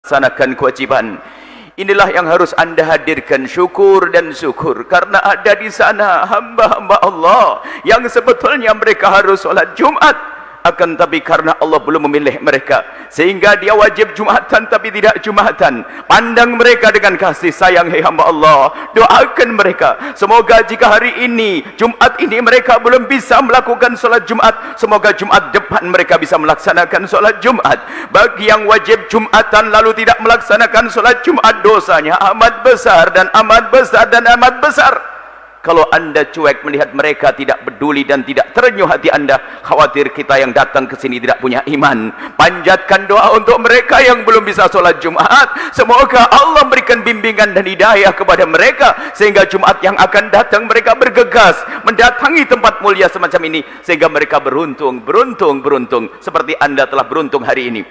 melaksanakan kewajiban. Inilah yang harus anda hadirkan, syukur dan syukur, karena ada di sana hamba-hamba Allah yang sebetulnya mereka harus solat Jumat, akan tapi karena Allah belum memilih mereka sehingga dia wajib Jumatan tapi tidak Jumatan. Pandang mereka dengan kasih sayang, hai hamba Allah, doakan mereka, semoga jika hari ini Jumat ini mereka belum bisa melakukan solat Jumat, semoga Jumat depan mereka bisa melaksanakan solat Jumat. Bagi yang wajib Jumatan lalu tidak melaksanakan solat Jumat, dosanya amat besar dan amat besar dan amat besar. Kalau anda cuek melihat mereka, tidak peduli dan tidak terenyuh hati anda, khawatir kita yang datang ke sini tidak punya iman. Panjatkan doa untuk mereka yang belum bisa sholat Jumat, semoga Allah memberikan bimbingan dan hidayah kepada mereka sehingga Jumat yang akan datang mereka bergegas mendatangi tempat mulia semacam ini, sehingga mereka beruntung seperti anda telah beruntung hari ini.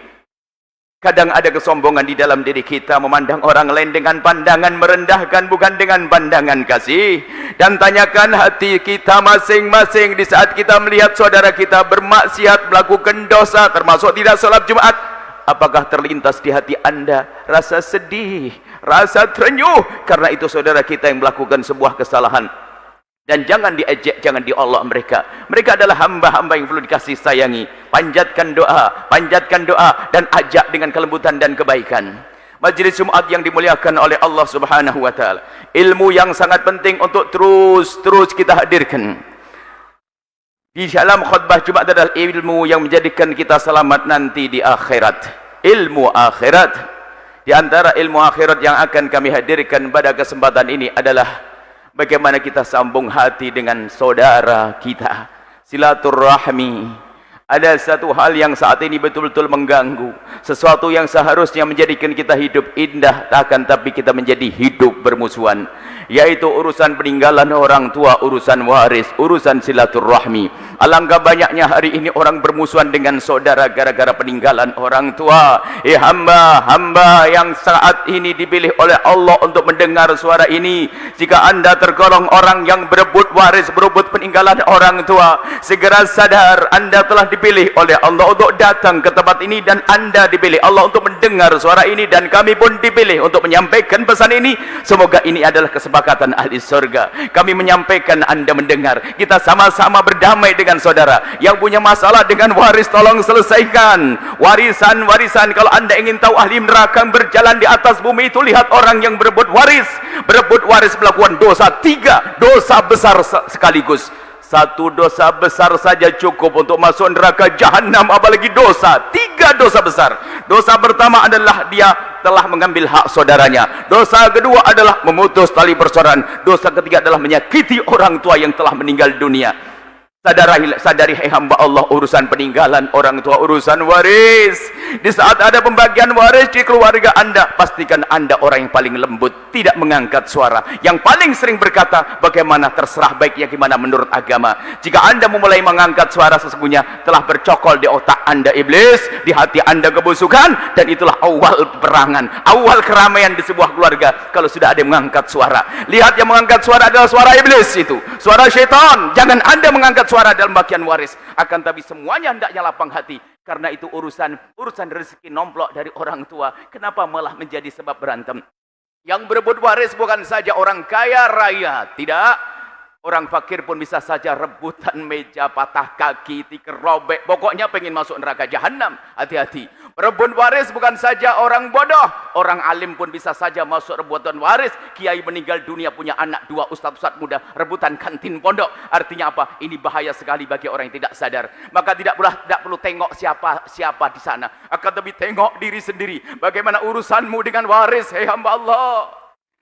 Kadang ada kesombongan di dalam diri kita, memandang orang lain dengan pandangan merendahkan, bukan dengan pandangan kasih. Dan tanyakan hati kita masing-masing di saat kita melihat saudara kita bermaksiat, melakukan dosa, termasuk tidak sholat Jumat. Apakah terlintas di hati anda rasa sedih, rasa terenyuh karena itu saudara kita yang melakukan sebuah kesalahan? Dan jangan diejek, jangan diolok mereka. Mereka adalah hamba-hamba yang perlu dikasih sayangi. Panjatkan doa dan ajak dengan kelembutan dan kebaikan. Majlis Jumat yang dimuliakan oleh Allah Subhanahu wa taala. Ilmu yang sangat penting untuk terus kita hadirkan. Di dalam khutbah Jumat adalah ilmu yang menjadikan kita selamat nanti di akhirat. Ilmu akhirat. Di antara ilmu akhirat yang akan kami hadirkan pada kesempatan ini adalah bagaimana kita sambung hati dengan saudara kita, silaturahmi. Ada satu hal yang saat ini betul-betul mengganggu, sesuatu yang seharusnya menjadikan kita hidup indah, akan tapi kita menjadi hidup bermusuhan, yaitu urusan peninggalan orang tua, urusan waris, urusan silaturahmi. Alangkah banyaknya hari ini orang bermusuhan dengan saudara gara-gara peninggalan orang tua. Hamba-hamba yang saat ini dipilih oleh Allah untuk mendengar suara ini, jika anda tergolong orang yang berebut waris, berebut peninggalan orang tua, segera sadar anda telah dipilih oleh Allah untuk datang ke tempat ini, dan anda dipilih Allah untuk mendengar suara ini, dan kami pun dipilih untuk menyampaikan pesan ini. Semoga ini adalah kesepakatan ahli surga. Kami menyampaikan, anda mendengar, kita sama-sama berdamai dengan saudara. Yang punya masalah dengan waris, tolong selesaikan warisan. Kalau anda ingin tahu ahli neraka berjalan di atas bumi itu, lihat orang yang berebut waris melakukan dosa, 3 dosa besar sekaligus. 1 dosa besar saja cukup untuk masuk neraka jahanam, apalagi 3 dosa besar. Dosa pertama adalah dia telah mengambil hak saudaranya. Dosa kedua adalah memutus tali persaudaraan. Dosa ketiga adalah menyakiti orang tua yang telah meninggal dunia. Sadari hai hamba Allah, urusan peninggalan orang tua, urusan waris. Di saat ada pembagian waris di keluarga anda, pastikan anda orang yang paling lembut, tidak mengangkat suara, yang paling sering berkata bagaimana terserah baiknya gimana menurut agama. Jika anda memulai mengangkat suara, sesungguhnya telah bercokol di otak anda iblis, di hati anda kebusukan, dan itulah awal peperangan, awal keramaian di sebuah keluarga. Kalau sudah ada yang mengangkat suara, lihat yang mengangkat suara adalah suara iblis, itu suara syaitan. Jangan anda mengangkat suara dalam bagian waris, akan tapi semuanya hendaknya lapang hati, karena itu urusan rezeki nomplok dari orang tua. Kenapa malah menjadi sebab berantem? Yang berebut waris bukan saja orang kaya raya, tidak, orang fakir pun bisa saja rebutan meja, patah kaki, tikar robek, pokoknya pengen masuk neraka jahanam. Hati-hati. Berebut waris bukan saja orang bodoh, orang alim pun bisa saja masuk rebutan waris. Kiai meninggal dunia punya anak 2, ustaz-ustaz muda rebutan kantin pondok. Artinya apa? Ini bahaya sekali bagi orang yang tidak sadar. Maka tidak perlu tengok siapa di sana, akan lebih tengok diri sendiri. Bagaimana urusanmu dengan waris, hei hamba Allah.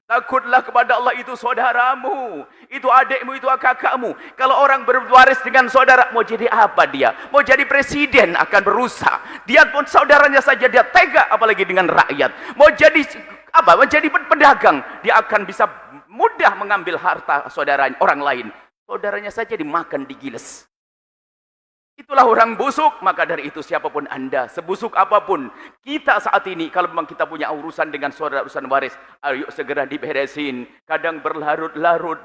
Takutlah kepada Allah, itu saudaramu, itu adikmu, itu kakakmu. Kalau orang berwaris dengan saudara, mau jadi apa dia? Mau jadi presiden akan berusaha. Dia pun saudaranya saja dia tega, apalagi dengan rakyat. Mau jadi apa? Menjadi pedagang, dia akan bisa mudah mengambil harta saudaranya, orang lain. Saudaranya saja dimakan, digiles. Itulah orang busuk. Maka dari itu siapapun Anda, sebusuk apapun kita saat ini, kalau memang kita punya urusan dengan saudara, urusan waris, ayo segera diberesin. Kadang berlarut-larut.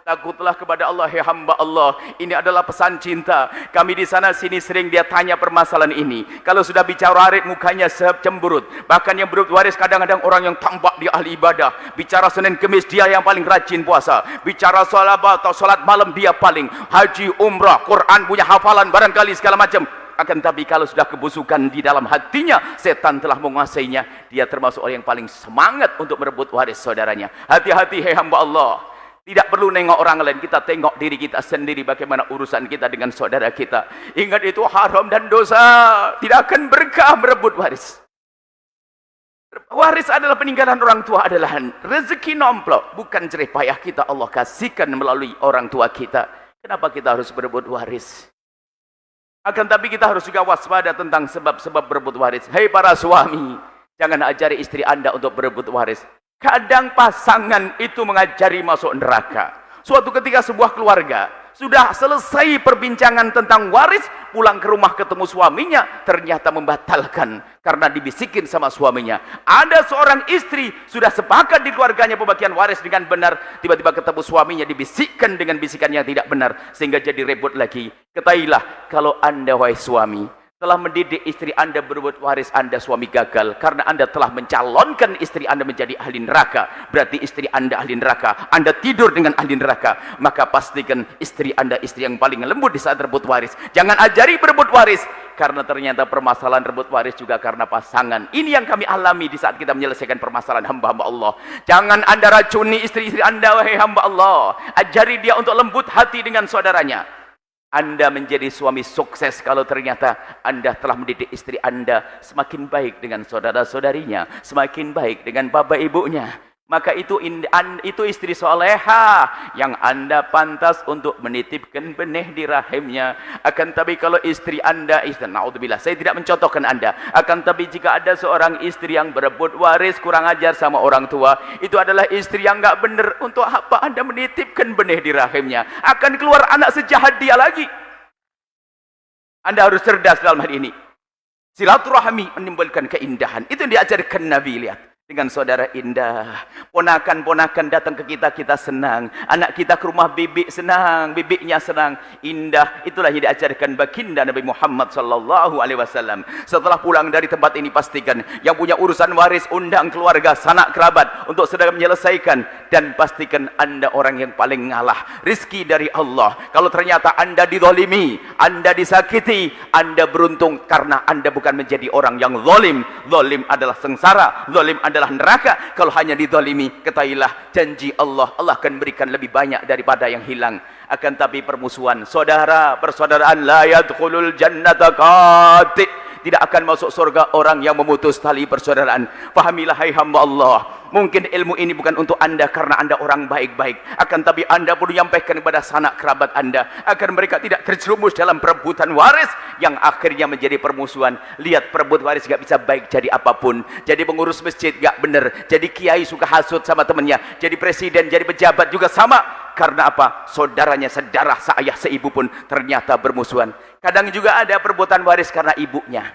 Takutlah kepada Allah, ya hamba Allah. Ini adalah pesan cinta. Kami di sana sini sering dia tanya permasalahan ini. Kalau sudah bicara waris, mukanya cemberut. Bahkan yang berebut waris kadang-kadang orang yang tampak dia ahli ibadah. Bicara Senin Kemis dia yang paling rajin puasa. Bicara salat atau salat malam dia paling. Haji, umrah, Quran, punya hafalan barangkali segala macam. Akan tapi kalau sudah kebusukan di dalam hatinya, setan telah menguasainya. Dia termasuk orang yang paling semangat untuk merebut waris saudaranya. Hati-hati, hai hamba Allah. Tidak perlu nengok orang lain, kita tengok diri kita sendiri bagaimana urusan kita dengan saudara kita. Ingat itu haram dan dosa. Tidak akan berkah merebut waris. Waris adalah peninggalan orang tua, adalah rezeki nomplok, bukan jerih payah kita Allah kasihkan melalui orang tua kita. Kenapa kita harus berebut waris? Akan tapi kita harus juga waspada tentang sebab-sebab berebut waris. Hei para suami, jangan ajari istri Anda untuk berebut waris. Kadang pasangan itu mengajari masuk neraka. Suatu ketika sebuah keluarga sudah selesai perbincangan tentang waris, pulang ke rumah ketemu suaminya, ternyata membatalkan karena dibisikin sama suaminya. Ada seorang istri sudah sepakat di keluarganya pembagian waris dengan benar, tiba-tiba ketemu suaminya dibisikkan dengan bisikan yang tidak benar, sehingga jadi ribut lagi. Ketahuilah, kalau Anda wahai suami telah mendidik istri Anda berebut waris, Anda suami gagal karena Anda telah mencalonkan istri Anda menjadi ahli neraka. Berarti istri Anda ahli neraka, Anda tidur dengan ahli neraka. Maka pastikan istri Anda istri yang paling lembut di saat rebut waris. Jangan ajari berebut waris, karena ternyata permasalahan rebut waris juga karena pasangan. Ini yang kami alami di saat kita menyelesaikan permasalahan hamba-hamba Allah. Jangan Anda racuni istri-istri Anda, wahai hamba Allah. Ajari dia untuk lembut hati dengan saudaranya. Anda menjadi suami sukses kalau ternyata Anda telah mendidik istri Anda semakin baik dengan saudara-saudarinya, semakin baik dengan bapak ibunya. Maka itu istri soleha yang Anda pantas untuk menitipkan benih di rahimnya. Akan tapi kalau istri Anda, naudzubillah, saya tidak mencontohkan Anda. Akan tapi jika ada seorang istri yang berebut waris, kurang ajar sama orang tua, itu adalah istri yang enggak benar. Untuk apa Anda menitipkan benih di rahimnya? Akan keluar anak sejahat dia lagi. Anda harus cerdas dalam hal ini. Silaturahmi menimbulkan keindahan. Itu yang diajarkan Nabi, lihat. Dengan saudara indah, ponakan-ponakan datang ke kita, kita senang. Anak kita ke rumah bibik senang, bibiknya senang. Indah, itulah yang diajarkan baginda Nabi Muhammad sallallahu alaihi wasallam. Setelah pulang dari tempat ini, pastikan yang punya urusan waris, undang keluarga, sanak kerabat untuk sedang menyelesaikan. Dan pastikan Anda orang yang paling ngalah rizki dari Allah. Kalau ternyata Anda dizalimi, Anda disakiti, Anda beruntung karena Anda bukan menjadi orang yang zalim. Zalim adalah sengsara, zalim adalah neraka. Kalau hanya dizalimi, ketahuilah janji Allah, Allah akan berikan lebih banyak daripada yang hilang. Akan tapi permusuhan, saudara, persaudaraan, la yadkhulul jannata qati', tidak akan masuk surga orang yang memutus tali persaudaraan. Pahamilah hai hamba Allah, mungkin ilmu ini bukan untuk Anda karena Anda orang baik-baik. Akan tapi Anda perlu menyampaikan kepada sanak kerabat Anda agar mereka tidak terjerumus dalam perebutan waris yang akhirnya menjadi permusuhan. Lihat, perebut waris gak bisa baik jadi apapun. Jadi pengurus masjid gak benar, jadi kiai suka hasut sama temannya, jadi presiden, jadi pejabat juga sama. Karena apa? Saudaranya sedarah, seayah, seibu pun ternyata bermusuhan. Kadang juga ada perbuatan waris karena ibunya.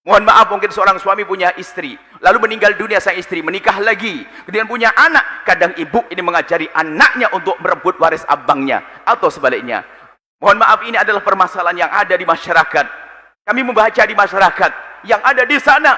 Mohon maaf, mungkin seorang suami punya istri, lalu meninggal dunia sang istri, menikah lagi, kemudian punya anak. Kadang ibu ini mengajari anaknya untuk merebut waris abangnya, atau sebaliknya. Mohon maaf, ini adalah permasalahan yang ada di masyarakat. Kami membaca di masyarakat yang ada di sana.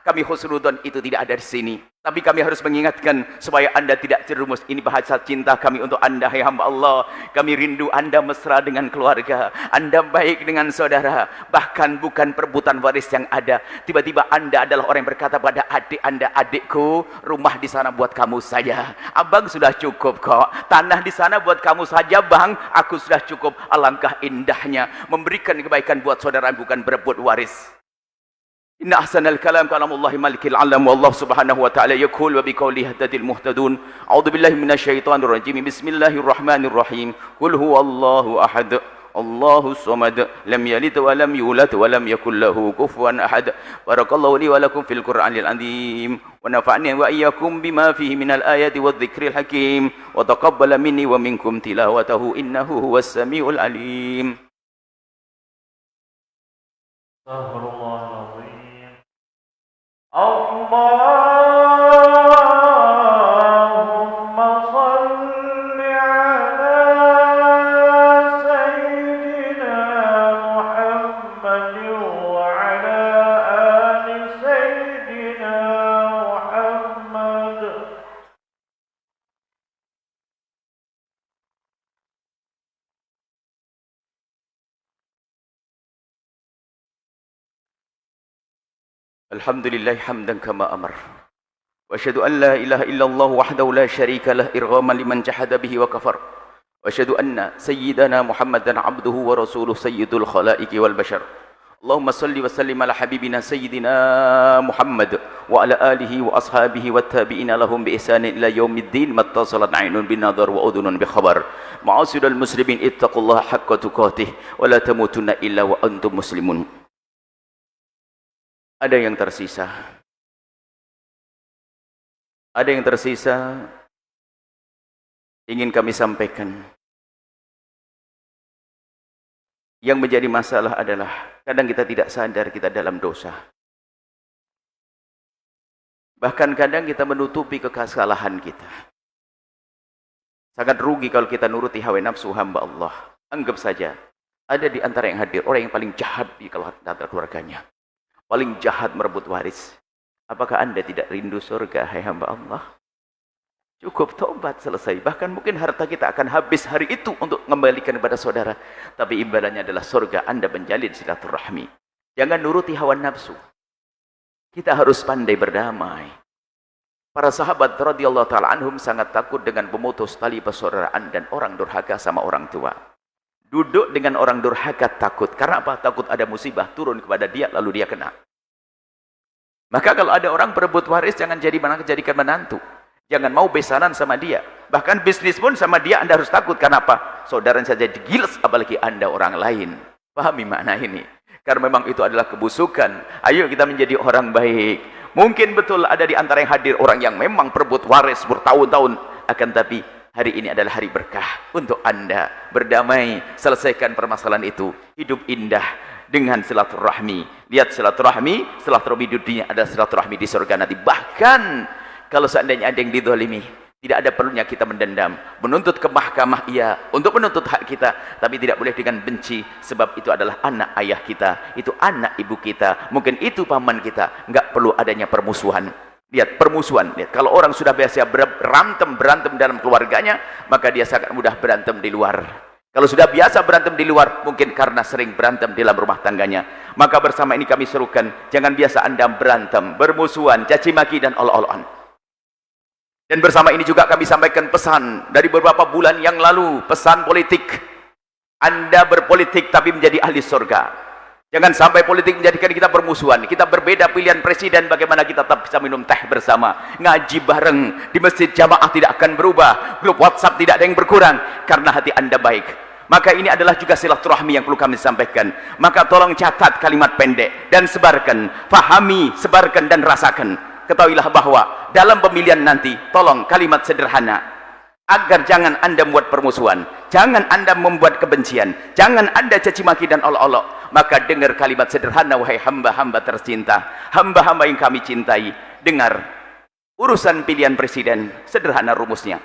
Kami husnudon itu tidak ada di sini. Tapi kami harus mengingatkan supaya Anda tidak terjerumus. Ini bahasa cinta kami untuk Anda, hai hamba Allah. Kami rindu Anda mesra dengan keluarga, Anda baik dengan saudara. Bahkan bukan perebutan waris yang ada. Tiba-tiba Anda adalah orang yang berkata pada adik Anda, adikku, rumah di sana buat kamu saja. Abang sudah cukup kok. Tanah di sana buat kamu saja, bang. Aku sudah cukup. Alangkah indahnya memberikan kebaikan buat saudara, bukan berebut waris. Inna ahsanal kalam kalamullahi malikil alam, wallahu subhanahu wa ta'ala yaqul wa biqaulihi tadil muhtadun. A'udzu billahi minasyaitonir rajim. Bismillahirrahmanirrahim. Qul huwallahu ahad, Allahus samad, lam yalid wa lam yulad wa lam yakul lahu kufuwan ahad. Barakallahu li wa lakum fil Qur'anil azim. Wa nafa'ni wa iyyakum bima fihi minal ayati wadh-dhikril hakim. Wa taqabbala minni wa minkum tilawatahu innahu huwas samiul alim. استغفر الله العظيم. اللهم صل على سيدنا محمد وعلى آل سيدنا محمد. Alhamdulillah hamdan kama amar. Wa asyhadu an la ilaha illallah wahdahu la syarika lah irghaman liman jahada bihi wa kafar. Wa asyhadu anna sayyidana Muhammadan abduhu wa rasuluh sayyidul khalaiqi wal bashar. Allahumma salli wa sallim ala habibina sayyidina Muhammad wa ala alihi wa ashabihi wa tabi'ina lahum bi ihsanin ila yaumiddin mattasalat 'ainun bin nadhar wa udhunun bi khabar. Ma'asyiral muslimin ittaqullaha haqqa tuqatih wa la tamutunna illa wa antum muslimun. Ada yang tersisa. Ada yang tersisa ingin kami sampaikan. Yang menjadi masalah adalah kadang kita tidak sadar kita dalam dosa. Bahkan kadang kita menutupi kesalahan kita. Sangat rugi kalau kita nuruti hawa nafsu hamba Allah. Anggap saja ada di antara yang hadir orang yang paling jahat di antara keluarganya. Paling jahat merebut waris. Apakah Anda tidak rindu surga, hai hamba Allah? Cukup tobat selesai. Bahkan mungkin harta kita akan habis hari itu untuk mengembalikan kepada saudara. Tapi imbalannya adalah surga. Anda menjalin silaturahmi. Jangan nuruti hawa nafsu. Kita harus pandai berdamai. Para sahabat radhiyallahu ta'ala anhum sangat takut dengan pemutus tali persaudaraan dan orang durhaka sama orang tua. Duduk dengan orang durhaka takut. Karena apa? Takut ada musibah turun kepada dia lalu dia kena. Maka kalau ada orang perebut waris jangan jadikan menantu. Jangan mau besanan sama dia. Bahkan bisnis pun sama dia Anda harus takut. Karena apa? Saudara saja giles apalagi Anda orang lain. Pahami makna ini. Karena memang itu adalah kebusukan. Ayo kita menjadi orang baik. Mungkin betul ada di antara yang hadir orang yang memang perebut waris bertahun-tahun. Akan tapi hari ini adalah hari berkah untuk Anda berdamai, selesaikan permasalahan itu, hidup indah dengan silaturahmi. Lihat silaturahmi di dunia ada silaturahmi di surga nanti. Bahkan kalau seandainya ada yang dizalimi, tidak ada perlunya kita mendendam, menuntut ke mahkamah iya, untuk menuntut hak kita, tapi tidak boleh dengan benci, sebab itu adalah anak ayah kita, itu anak ibu kita, mungkin itu paman kita, enggak perlu adanya permusuhan. Lihat permusuhan, lihat kalau orang sudah biasa berantem dalam keluarganya, maka dia sangat mudah berantem di luar. Kalau sudah biasa berantem di luar, mungkin karena sering berantem di dalam rumah tangganya. Maka bersama ini kami serukan, jangan biasa Anda berantem, bermusuhan, caci maki dan olok-olokan. Dan bersama ini juga kami sampaikan pesan dari beberapa bulan yang lalu, pesan politik. Anda berpolitik tapi menjadi ahli surga. Jangan sampai politik menjadikan kita bermusuhan. Kita berbeda pilihan presiden, bagaimana kita tetap bisa minum teh bersama, ngaji bareng di masjid jamaah tidak akan berubah, grup WhatsApp tidak ada yang berkurang karena hati Anda baik. Maka ini adalah juga silaturahmi yang perlu kami sampaikan. Maka tolong catat kalimat pendek dan sebarkan, fahami, sebarkan dan rasakan. Ketahuilah bahwa dalam pemilihan nanti, tolong kalimat sederhana. Agar jangan Anda membuat permusuhan, jangan Anda membuat kebencian, jangan Anda caci maki dan olok-olok. Maka dengar kalimat sederhana, wahai hamba-hamba tercinta, hamba-hamba yang kami cintai. Dengar, urusan pilihan presiden, sederhana rumusnya.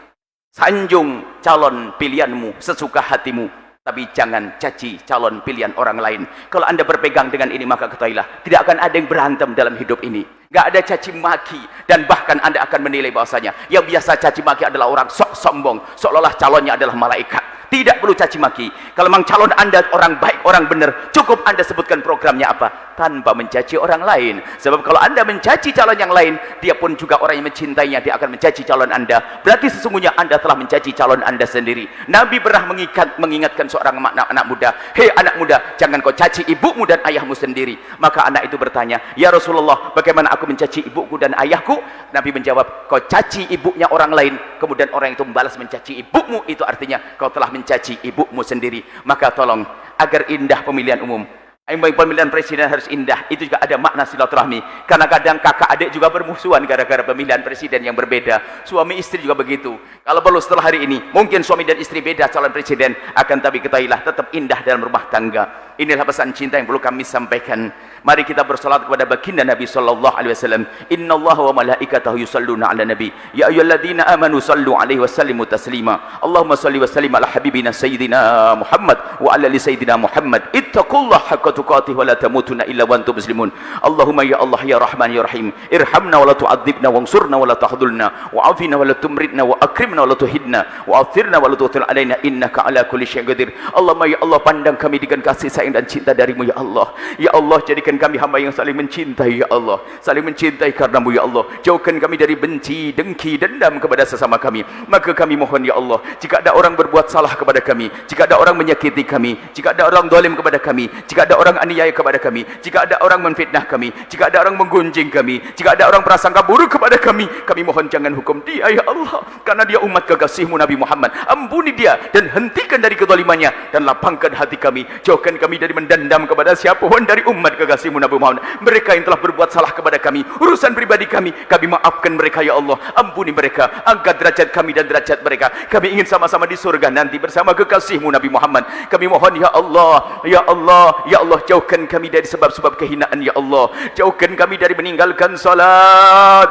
Sanjung calon pilihanmu sesuka hatimu, tapi jangan caci calon pilihan orang lain. Kalau Anda berpegang dengan ini, maka ketahuilah, tidak akan ada yang berantem dalam hidup ini. Gak ada caci maki, dan bahkan Anda akan menilai bahwasanya yang biasa caci maki adalah orang sok sombong, seolah-olah calonnya adalah malaikat. Tidak perlu caci maki. Kalau memang calon Anda orang baik, orang benar, cukup Anda sebutkan programnya apa, tanpa mencaci orang lain. Sebab kalau Anda mencaci calon yang lain, dia pun juga orang yang mencintainya, dia akan mencaci calon Anda. Berarti sesungguhnya Anda telah mencaci calon Anda sendiri. Nabi pernah mengingatkan seorang anak muda, hei anak muda, jangan kau caci ibumu dan ayahmu sendiri. Maka anak itu bertanya, ya Rasulullah, bagaimana aku mencaci ibuku dan ayahku? Nabi menjawab, kau caci ibunya orang lain, kemudian orang itu membalas mencaci ibumu, itu artinya kau telah mencaci ibumu sendiri. Maka tolong, agar indah pemilihan umum, Pemilihan presiden harus indah. Itu juga ada makna silaturahmi. Karena kadang kakak adik juga bermusuhan gara-gara pemilihan presiden yang berbeda. Suami istri juga begitu. Kalau perlu setelah hari ini, mungkin suami dan istri beda calon presiden, akan tapi ketahuilah tetap indah dalam rumah tangga. Inilah pesan cinta yang perlu kami sampaikan. Mari kita bersolat kepada baginda Nabi sallallahu alaihi wasallam. Innallaha wa malaikatahu yusalluna 'alan nabi. Ya ayyuhalladzina amanu sallu 'alaihi wa sallimu taslima. Allahumma shalli wa sallim ala habibina sayyidina Muhammad wa ala ali sayyidina Muhammad. Ittaqullaha haqqa tuqatih wa la tamutunna illa wa antum muslimun. Allahumma ya Allah ya Rahman ya Rahim, irhamna wa la tu'adzibna wansurna wa la tahdhulna wa afina wa la tumritna wa akrimna wa la tuhidna wa athirna wa la tu'thir alaina innaka ala kulli syai'in qadir. Allahumma ya Allah, pandang kami dengan kasih sayang dan cinta darimu ya Allah. Ya Allah, jadikan kami hamba yang saling mencintai ya Allah, saling mencintai karenamu ya Allah. Jauhkan kami dari benci, dengki, dendam kepada sesama kami. Maka kami mohon ya Allah, jika ada orang berbuat salah kepada kami, jika ada orang menyakiti kami, jika ada orang zalim kepada kami, jika ada orang aniaya kepada kami, jika ada orang menfitnah kami, jika ada orang menggunjing kami, jika ada orang prasangka buruk kepada kami mohon jangan hukum dia ya Allah, karena dia umat kekasihmu Nabi Muhammad. Ampuni dia dan hentikan dari kezalimannya dan lapangkan hati kami. Jauhkan kami dari mendendam kepada siapapun dari umat kekasihmu Nabi Muhammad. Mereka yang telah berbuat salah kepada kami, urusan pribadi kami maafkan mereka ya Allah. Ampuni mereka, angkat derajat kami dan derajat mereka. Kami ingin sama-sama di surga nanti bersama kekasihmu Nabi Muhammad. Kami mohon ya Allah, ya Allah, ya Allah, jauhkan kami dari sebab-sebab kehinaan ya Allah. Jauhkan kami dari meninggalkan salat.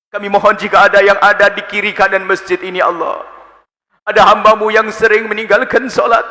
Kami mohon jika ada yang ada di kiri kanan masjid ini Allah, ada hambamu yang sering meninggalkan salat.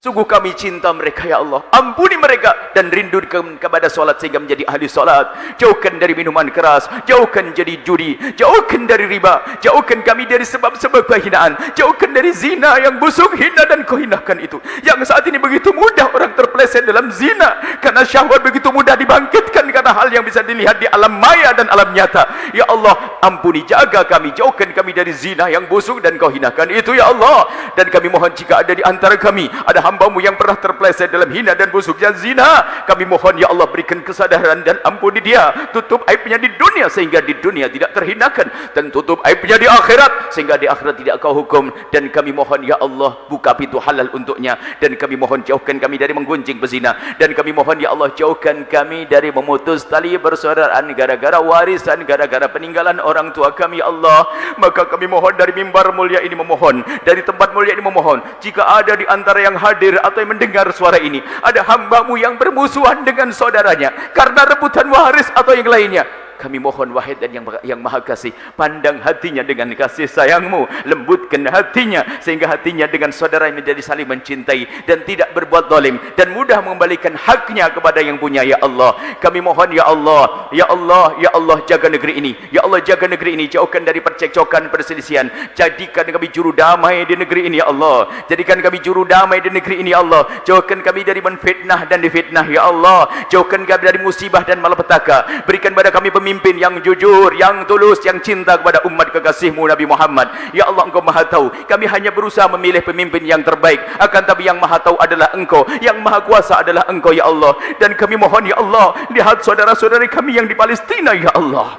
Sungguh kami cinta mereka ya Allah. Ampuni mereka dan rindu kepada solat sehingga menjadi ahli solat. Jauhkan dari minuman keras, jauhkan jadi judi, jauhkan dari riba, jauhkan kami dari sebab-sebab kehinaan, jauhkan dari zina yang busuk, hina dan kau hinakan itu. Yang saat ini begitu mudah orang terpeleset dalam zina, karena syahwat begitu mudah dibangkitkan karena hal yang bisa dilihat di alam maya dan alam nyata. Ya Allah, ampuni, jaga kami, jauhkan kami dari zina yang busuk dan kau hinakan itu ya Allah. Dan kami mohon jika ada di antara kami ada hambamu yang pernah terpeleset dalam hina dan busuknya zina, kami mohon ya Allah berikan kesadaran dan ampuni dia. Tutup aibnya di dunia sehingga di dunia tidak terhinakan, dan tutup aibnya di akhirat sehingga di akhirat tidak kau hukum. Dan kami mohon ya Allah buka pintu halal untuknya. Dan kami mohon jauhkan kami dari menggunjing pezina. Dan kami mohon ya Allah jauhkan kami dari memutus tali persaudaraan gara-gara warisan, gara-gara peninggalan orang tua kami ya Allah. Maka kami mohon dari mimbar mulia ini memohon, dari tempat mulia ini memohon, jika ada di antara yang hadir atau yang mendengar suara ini ada hambamu yang bermusuhan dengan saudaranya karena rebutan waris atau yang lainnya, kami mohon wahid dan yang maha kasih, pandang hatinya dengan kasih sayangmu, lembutkan hatinya sehingga hatinya dengan saudara menjadi saling mencintai dan tidak berbuat zalim dan mudah mengembalikan haknya kepada yang punya ya Allah. Kami mohon ya Allah, ya Allah, ya Allah, jaga negeri ini ya Allah, jaga negeri ini, jauhkan dari percekcokan, perselisihan. Jadikan kami juru damai di negeri ini ya Allah, jadikan kami juru damai di negeri ini ya Allah. Jauhkan kami dari menfitnah dan difitnah ya Allah, jauhkan kami dari musibah dan malapetaka. Berikan pada kami pemimpin yang jujur, yang tulus, yang cinta kepada umat kekasihmu Nabi Muhammad. Ya Allah, Engkau maha tahu, kami hanya berusaha memilih pemimpin yang terbaik, akan tapi yang maha tahu adalah Engkau, yang maha kuasa adalah Engkau ya Allah. Dan kami mohon ya Allah, lihat saudara-saudari kami yang di Palestina ya Allah,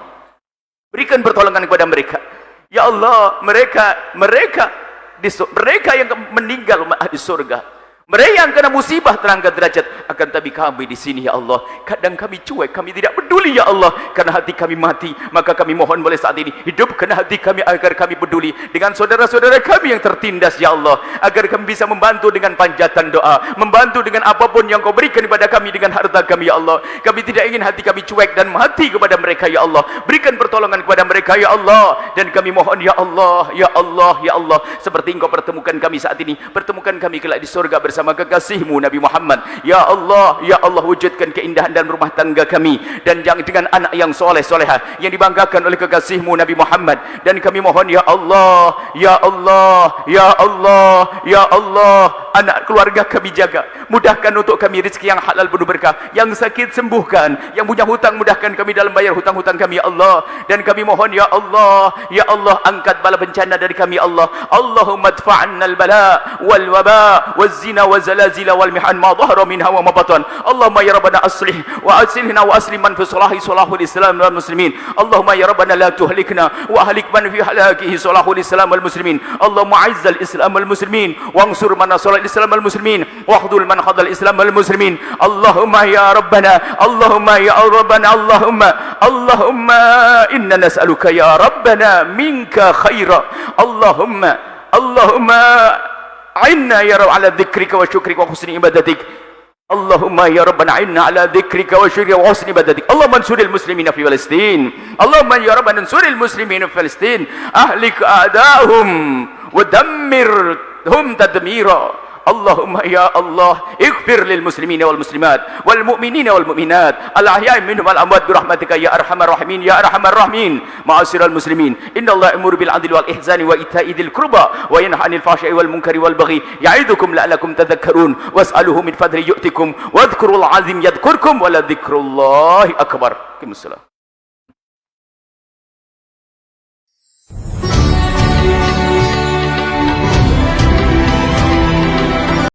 berikan pertolongan kepada mereka ya Allah. Mereka yang meninggal di surga, mereka yang kena musibah terangkat derajat, akan tapi kami di sini ya Allah kadang kami cuek, kami tidak peduli ya Allah, karena hati kami mati. Maka kami mohon boleh saat ini hidupkan hati kami agar kami peduli dengan saudara-saudara kami yang tertindas ya Allah, agar kami bisa membantu dengan panjatan doa, membantu dengan apapun yang Kau berikan kepada kami dengan harta kami ya Allah. Kami tidak ingin hati kami cuek dan mati kepada mereka ya Allah. Berikan pertolongan kepada mereka ya Allah. Dan kami mohon ya Allah, ya Allah, ya Allah, seperti Engkau pertemukan kami saat ini, pertemukan kami kelak di surga bersama kekasihmu Nabi Muhammad ya Allah. Ya Allah, wujudkan keindahan dan rumah tangga kami dan dengan anak yang soleh solehah yang dibanggakan oleh kekasihmu Nabi Muhammad. Dan kami mohon ya Allah, ya Allah, ya Allah, ya Allah, anak keluarga kami jaga, mudahkan untuk kami rezeki yang halal penuh berkah, yang sakit sembuhkan, yang punya hutang mudahkan kami dalam bayar hutang-hutang kami ya Allah. Dan kami mohon ya Allah, ya Allah, angkat bala bencana dari kami ya Allah. Allahumma adfa'anna al-bala wal waba waz zina wa zalazila wal mihan ma dhahara minha wa ma batan. Allahumma ya rabbana aslih wa aslihna wa aslim man fi salahi salahul islam wal muslimin. Allahumma ya rabbana la tuhlikna wa ahlik man fi halakihi salahul islam wal muslimin. Allahumma a'izzal islam wal muslimin wa ansur man nasara الإسلام والمسلمين واخذل من خذل الإسلام والمسلمين. اللهم يا ربنا، اللهم يا ربنا، اللهم إنا نسألك يا ربنا منك خيرا. اللهم عنا يا رب على ذكرك وشكرك وحسن عبادتك. اللهم يا ربنا عنا على ذكرك وشكرك وحسن عبادتك. اللهم انصر المسلمين في فلسطين. اللهم يا رب انصر المسلمين في فلسطين. أهلك أعداءهم ودمرهم تدميرا. اللهم يا الله اغفر للمسلمين والمسلمات والمؤمنين والمؤمنات الأحياء منهم والأموات برحمتك يا أرحم الراحمين يا أرحم الراحمين. معاشر المسلمين، إن الله يأمر بالعدل والإحسان وإيتاء ذي القربى وينهى عن الفحشاء والمنكر والبغي يعظكم لعلكم تذكرون. واسألوه من فضله يؤتكم واذكروا العظيم يذكركم ولذكر الله أكبر.